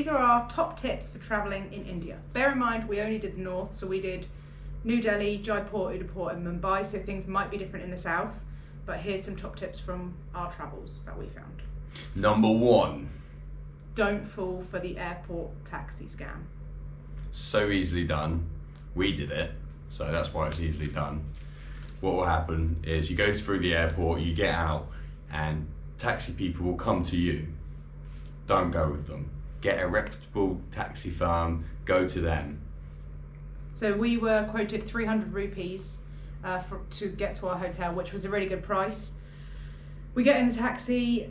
these are our top tips for travelling in India. Bear in mind, we only did the north, so we did New Delhi, Jaipur, Udaipur and Mumbai, so things might be different in the south, but here's some top tips from our travels that we found. Number 1. Don't fall for the airport taxi scam. So easily done. We did it, so that's why it's easily done. What will happen is you go through the airport, you get out, and taxi people will come to you. Don't go with them. Get a reputable taxi firm, go to them. So we were quoted 300 rupees to get to our hotel, which was a really good price. We get in the taxi,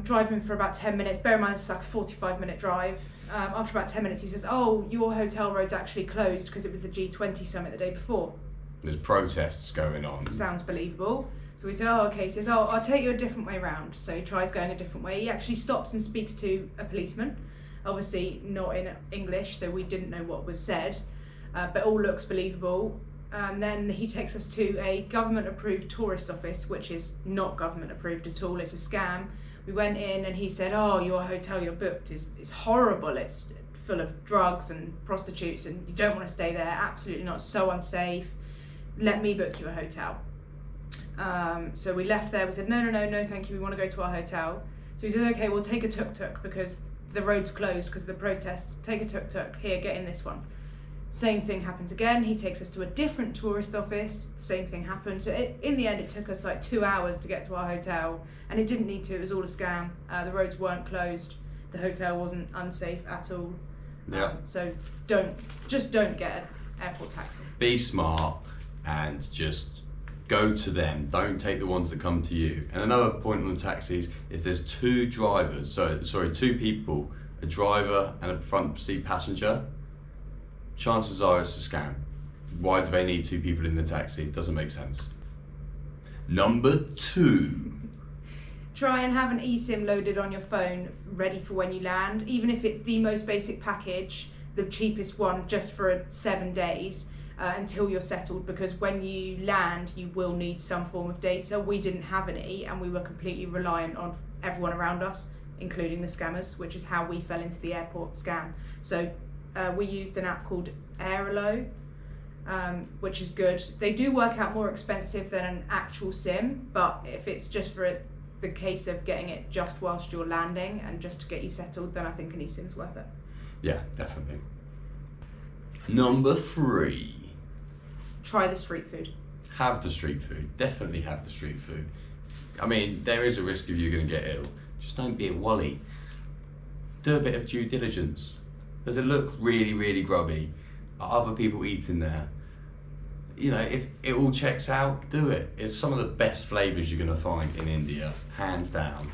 driving for about 10 minutes. Bear in mind, this is like a 45-minute drive. After about 10 minutes, he says, "Oh, your hotel road's actually closed because it was the G20 summit the day before." There's protests going on. Sounds believable. So we say, "Oh, okay." He says, "Oh, I'll take you a different way round." So he tries going a different way. He actually stops and speaks to a policeman. Obviously not in English, so we didn't know what was said, but all looks believable. And then he takes us to a government-approved tourist office, which is not government-approved at all. It's a scam. We went in and he said, "Oh, your hotel you're booked is horrible. It's full of drugs and prostitutes and you don't want to stay there. Absolutely not. So unsafe. Let me book you a hotel." So we left there. We said, no, thank you. We want to go to our hotel. So he said, "Okay, we'll take a tuk-tuk because the road's closed because of the protests. Take a tuk-tuk. Here, get in this one." Same thing happens again. He takes us to a different tourist office. Same thing happened. So in the end, it took us like 2 hours to get to our hotel, and it didn't need to. It was all a scam. The roads weren't closed. The hotel wasn't unsafe at all. Yeah. So don't get an airport taxi. Be smart and just go to them. Don't take the ones that come to you. And another point on the taxis, if there's two people, a driver and a front seat passenger, chances are it's a scam. Why do they need 2 people in the taxi? It doesn't make sense. Number 2. Try and have an eSIM loaded on your phone, ready for when you land, even if it's the most basic package, the cheapest one, just for 7 days, until you're settled, because when you land, you will need some form of data. We didn't have any, and we were completely reliant on everyone around us, including the scammers, which is how we fell into the airport scam. So we used an app called Airalo, which is good. They do work out more expensive than an actual SIM, but if it's just for the case of getting it just whilst you're landing and just to get you settled, then I think an eSIM's worth it. Yeah, definitely. Number 3. Try the street food. Have the street food. Definitely have the street food. I mean, there is a risk of you going to get ill. Just don't be a wally. Do a bit of due diligence. Does it look really, really grubby? Are other people eating there? You know, if it all checks out, do it. It's some of the best flavours you're going to find in India, hands down.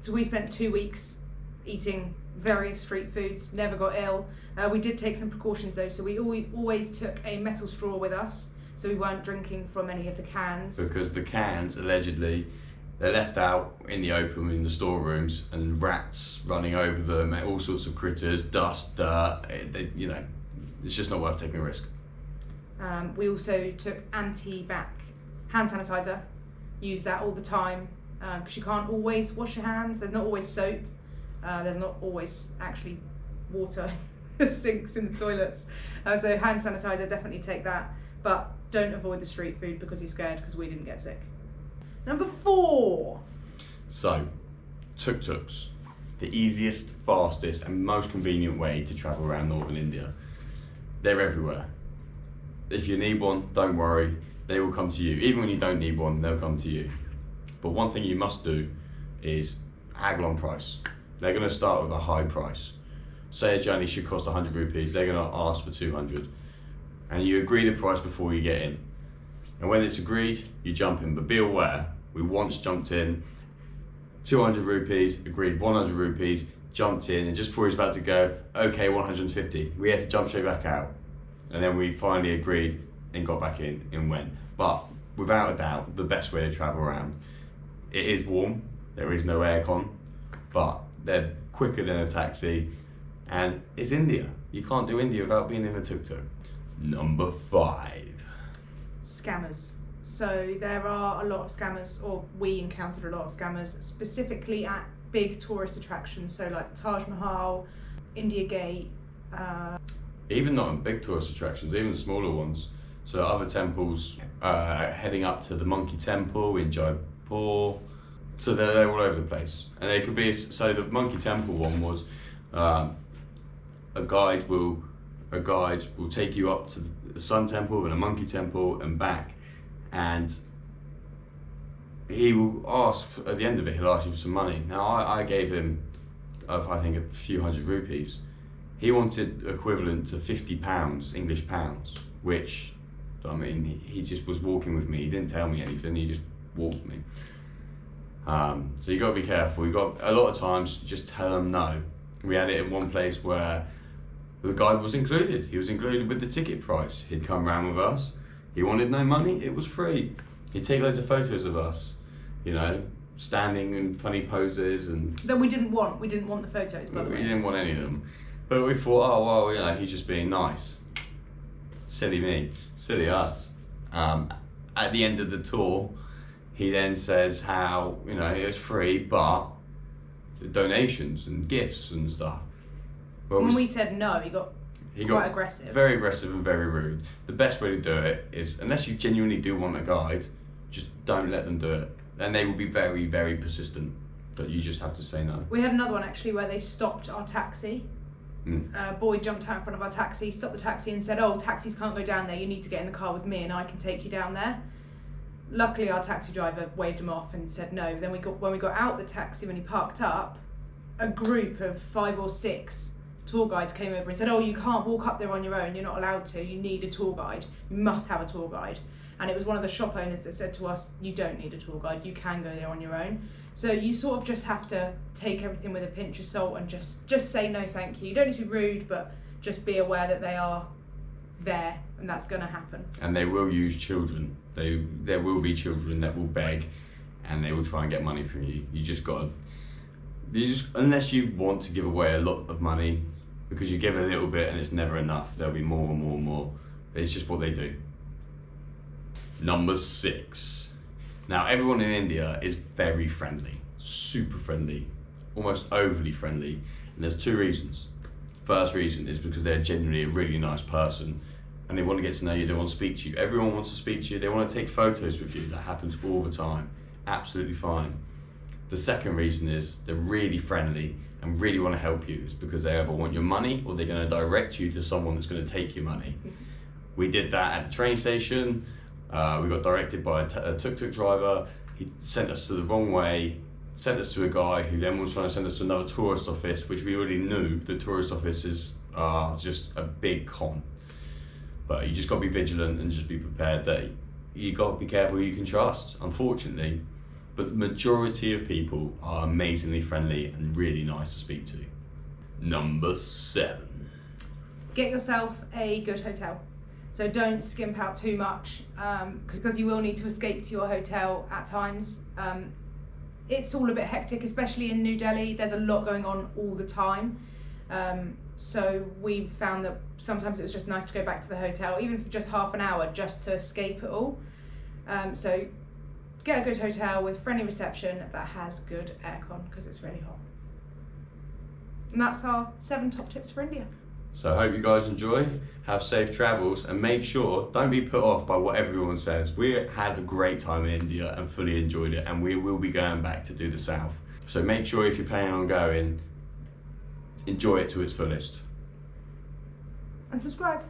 So we spent 2 weeks eating various street foods, never got ill. We did take some precautions though, so we always took a metal straw with us, so we weren't drinking from any of the cans. Because the cans, allegedly, they're left out in the open in the storerooms, and rats running over them, all sorts of critters, dust, dirt. It's just not worth taking a risk. We also took anti-bac hand sanitizer, use that all the time, because you can't always wash your hands. There's not always soap. There's not always actually water sinks in the toilets. So hand sanitizer, definitely take that. But don't avoid the street food because you're scared, because we didn't get sick. Number 4. So, tuk-tuks. The easiest, fastest and most convenient way to travel around northern India. They're everywhere. If you need one, don't worry. They will come to you. Even when you don't need one, they'll come to you. But one thing you must do is haggle on price. They're going to start with a high price. Say a journey should cost 100 rupees, they're going to ask for 200. And you agree the price before you get in. And when it's agreed, you jump in. But be aware, we once jumped in, 200 rupees, agreed 100 rupees, jumped in, and just before he was about to go, okay, 150. We had to jump straight back out. And then we finally agreed and got back in and went. But without a doubt, the best way to travel around. It is warm, there is no aircon, but they're quicker than a taxi, and it's India. You can't do India without being in a tuk-tuk. Number 5. Scammers. So there are a lot of scammers, or we encountered a lot of scammers, specifically at big tourist attractions, so like Taj Mahal, India Gate. Even not in big tourist attractions, even smaller ones. So other temples, heading up to the Monkey Temple in Jaipur. So they're all over the place. And they could be, so the Monkey Temple one was, a guide will take you up to the Sun Temple and a Monkey Temple and back, and he will ask, at the end of it, he'll ask you for some money. Now I gave him, I think, a few hundred rupees. He wanted equivalent to £50, English pounds, which, I mean, he just was walking with me. He didn't tell me anything, he just walked with me. So you got to be careful. You got, a lot of times, just tell them no. We had it in one place where the guide was included. He was included with the ticket price. He'd come round with us. He wanted no money, it was free. He'd take loads of photos of us, you know, standing in funny poses and... That we didn't want. We didn't want the photos, by the way. We didn't want any of them. But we thought, oh, well, you know, he's just being nice. Silly me, silly us. At the end of the tour, he then says how, you know, it's free, but donations and gifts and stuff. Well, when we said no, he got quite aggressive. Very aggressive and very rude. The best way to do it is, unless you genuinely do want a guide, just don't let them do it. And they will be very, very persistent, but you just have to say no. We had another one actually where they stopped our taxi. A boy jumped out in front of our taxi, stopped the taxi and said, oh, taxis can't go down there, you need to get in the car with me and I can take you down there. Luckily our taxi driver waved him off and said no. Then when we got out the taxi, when he parked up, a group of 5 or 6 tour guides came over and said, oh, you can't walk up there on your own, you're not allowed to, you need a tour guide, you must have a tour guide. And it was one of the shop owners that said to us, you don't need a tour guide, you can go there on your own. So you sort of just have to take everything with a pinch of salt and just say no thank you. You don't need to be rude, but just be aware that they are there and that's going to happen. And they will use children. There will be children that will beg and they will try and get money from you. Unless you want to give away a lot of money, because you give a little bit and it's never enough, there'll be more and more and more. It's just what they do. Number 6. Now, everyone in India is very friendly, super friendly, almost overly friendly, and there's 2 reasons. First reason is because they're genuinely a really nice person and they want to get to know you, they want to speak to you. Everyone wants to speak to you, they want to take photos with you. That happens all the time. Absolutely fine. The second reason is they're really friendly and really want to help you. It's because they either want your money or they're going to direct you to someone that's going to take your money. We did that at the train station. We got directed by a tuk-tuk driver. He sent us to the wrong way, sent us to a guy who then was trying to send us to another tourist office, which we already knew the tourist offices are just a big con. But you just got to be vigilant and just be prepared that you got to be careful who you can trust, unfortunately. But the majority of people are amazingly friendly and really nice to speak to. Number 7. Get yourself a good hotel. So don't skimp out too much because you will need to escape to your hotel at times. It's all a bit hectic, especially in New Delhi. There's a lot going on all the time. So we found that sometimes it was just nice to go back to the hotel, even for just half an hour, just to escape it all. So get a good hotel with friendly reception that has good aircon because it's really hot. And that's our 7 top tips for India. So I hope you guys enjoy, have safe travels, and make sure, don't be put off by what everyone says. We had a great time in India and fully enjoyed it, and we will be going back to do the south. So make sure if you're planning on going, enjoy it to its fullest. And subscribe.